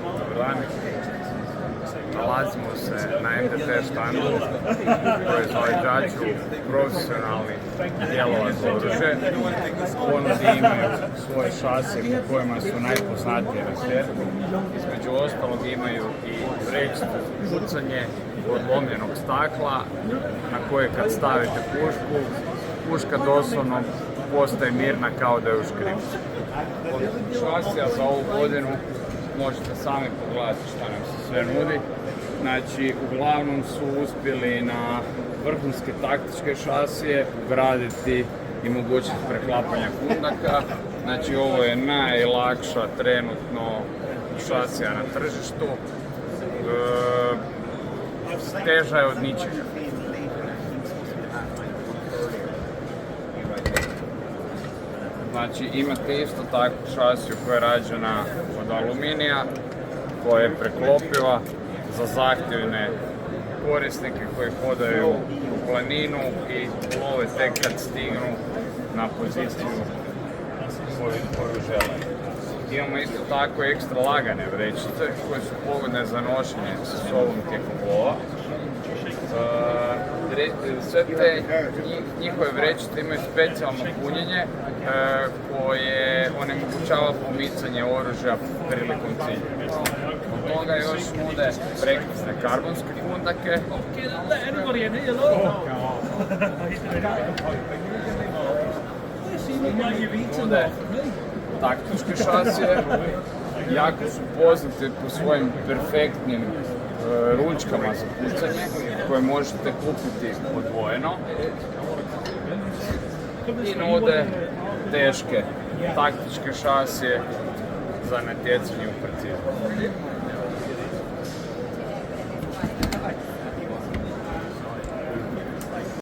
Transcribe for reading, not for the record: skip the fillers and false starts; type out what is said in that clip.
Dobar dan. Nalazimo se na MDT štandu proizvođaču profesionalnih dijelova za oružje. Ponudi imaju svoje šasije po kojima su najpoznatije na svijetu. Između ostalog imaju i vrećicu za pucanje od lomljenog stakla na koje kad stavite pušku, puška doslovno postaje mirna kao da je u škripcu. Od šasija za ovu godinu možete sami pogledati šta nam se sve nudi. Znači, uglavnom su uspjeli na vrhunske taktičke šasije ugraditi i mogućnost preklapanja kundaka. Znači, ovo je najlakša trenutno šasija na tržištu. Teža je od ničega. Znači, imate isto takvu šasiju koja je rađena od aluminija, koja je preklopiva za zahtjevne korisnike koji hodaju u planinu i love tek kad stignu na poziciju koju žele. Imamo isto tako ekstra lagane vrećice koje su pogodne za nošenje sa sobom tijekom lova. Sve te njihove vrećice imaju specijalno punjenje koje onemogućava pomicanje oružja prilikom cilja. Od toga još nude prekrasne karbonske kundake. Nude taktičke šasije. Jako su poznate po svojim perfektnim ručkama za pucanje koje možete kupiti odvojeno i nude teške taktičke šasije za natjecanje u preciznosti.